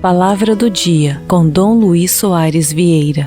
Palavra do dia, com Dom Luiz Soares Vieira.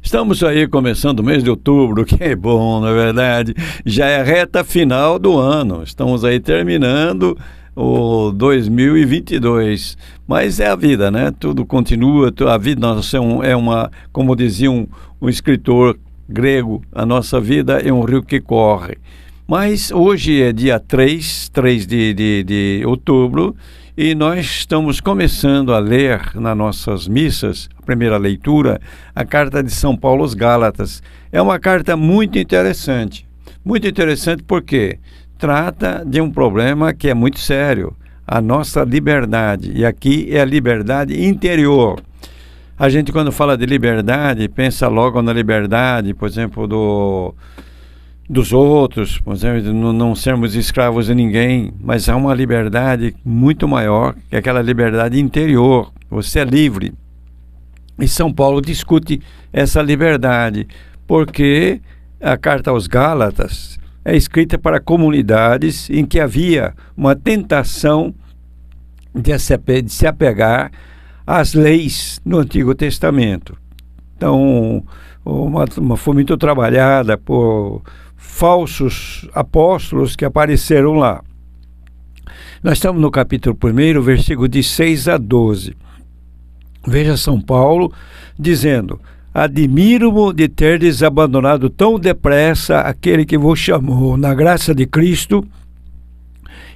Estamos aí começando o mês de outubro, que é bom, na verdade. Já é a reta final do ano. Estamos aí terminando o 2022. Mas é a vida, né? Tudo continua. A vida nossa é uma, como dizia um escritor grego, a nossa vida é um rio que corre. Mas hoje é dia 3 de outubro e nós estamos começando a ler nas nossas missas, a primeira leitura, a carta de São Paulo aos Gálatas. É uma carta muito interessante porque trata de um problema que é muito sério, a nossa liberdade. E aqui é a liberdade interior. A gente, quando fala de liberdade, pensa logo na liberdade, por exemplo, dos outros, por exemplo, não sermos escravos de ninguém, mas há uma liberdade muito maior, que é aquela liberdade interior. Você é livre. E São Paulo discute essa liberdade, porque a carta aos Gálatas é escrita para comunidades em que havia uma tentação de se apegar às leis do Antigo Testamento. Então, foi muito trabalhada por falsos apóstolos que apareceram lá. Nós estamos no capítulo 1, versículo de 6 a 12. Veja São Paulo dizendo: admiro-me de terdes abandonado tão depressa aquele que vos chamou na graça de Cristo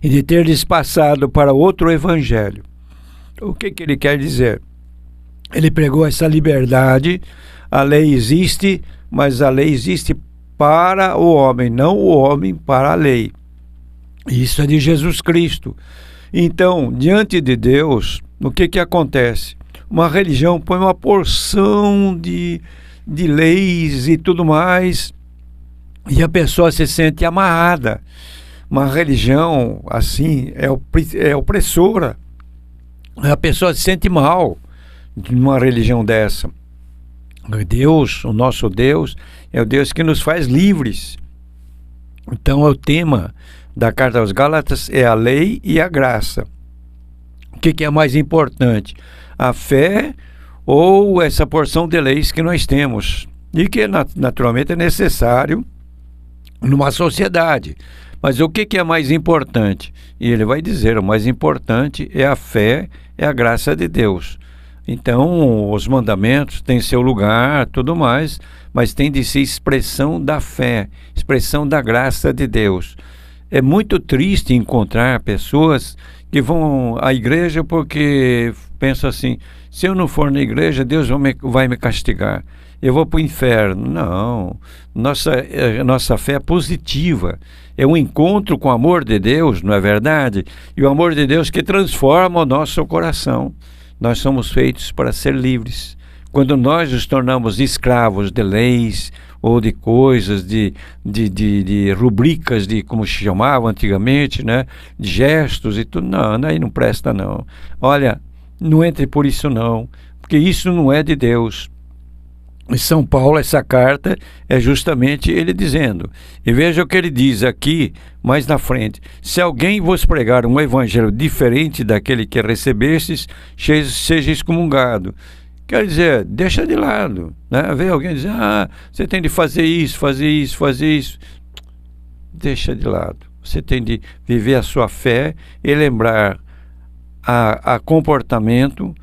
e de terdes passado para outro evangelho. O que ele quer dizer? Ele pregou essa liberdade. A lei existe, mas a lei existe para o homem, não o homem para a lei. Isso é de Jesus Cristo. Então, diante de Deus, o que acontece? Uma religião põe uma porção de leis e tudo mais, e a pessoa se sente amarrada. Uma religião assim é opressora. A pessoa se sente mal numa religião dessa. Deus, o nosso Deus, é o Deus que nos faz livres. Então, o tema da carta aos Gálatas é a lei e a graça. O que é mais importante? A fé ou essa porção de leis que nós temos? E que naturalmente é necessário numa sociedade. Mas o que é mais importante? E ele vai dizer, o mais importante é a fé, é a graça de Deus. Então, os mandamentos têm seu lugar, tudo mais, mas tem de ser expressão da fé, expressão da graça de Deus. É muito triste encontrar pessoas que vão à igreja porque pensam assim: se eu não for na igreja, Deus vai me castigar, eu vou para o inferno. Não, nossa fé é positiva, é um encontro com o amor de Deus, não é verdade? E o amor de Deus que transforma o nosso coração. Nós somos feitos para ser livres. Quando nós nos tornamos escravos de leis ou de coisas, de rubricas, de como se chamava antigamente, né? De gestos e tudo, não, aí não presta não. Olha, não entre por isso não, porque isso não é de Deus. Em São Paulo, essa carta é justamente ele dizendo, e veja o que ele diz aqui mais na frente: se alguém vos pregar um evangelho diferente daquele que recebestes, seja excomungado. Quer dizer, deixa de lado, né? Vê alguém dizer: você tem de fazer isso. Deixa de lado. Você tem de viver a sua fé e lembrar a comportamento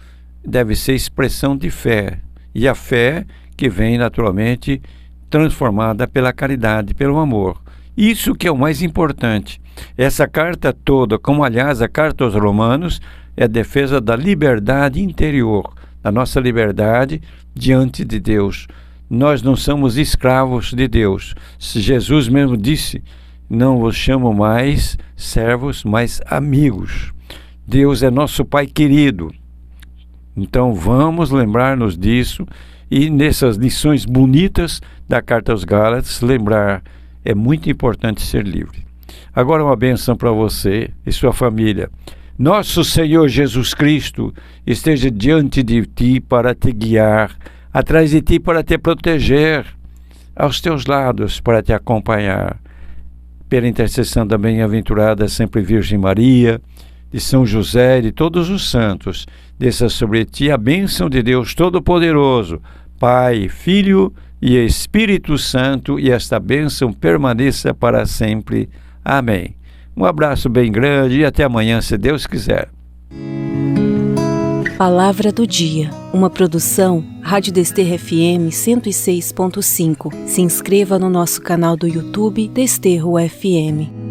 deve ser expressão de fé. E a fé que vem naturalmente transformada pela caridade, pelo amor. Isso que é o mais importante. Essa carta toda, como aliás a carta aos Romanos, é a defesa da liberdade interior, da nossa liberdade diante de Deus. Nós não somos escravos de Deus. Jesus mesmo disse: não vos chamo mais servos, mas amigos. Deus é nosso Pai querido. Então vamos lembrar-nos disso. E nessas lições bonitas da carta aos Gálatas, lembrar, é muito importante ser livre. Agora uma bênção para você e sua família. Nosso Senhor Jesus Cristo esteja diante de ti para te guiar, atrás de ti para te proteger, aos teus lados para te acompanhar. Pela intercessão da bem-aventurada sempre Virgem Maria, de São José e de todos os santos, desça sobre ti a bênção de Deus Todo-Poderoso, Pai, Filho e Espírito Santo, e esta bênção permaneça para sempre. Amém. Um abraço bem grande e até amanhã, se Deus quiser. Palavra do Dia, uma produção Rádio Desterro FM 106.5. Se inscreva no nosso canal do YouTube Desterro FM.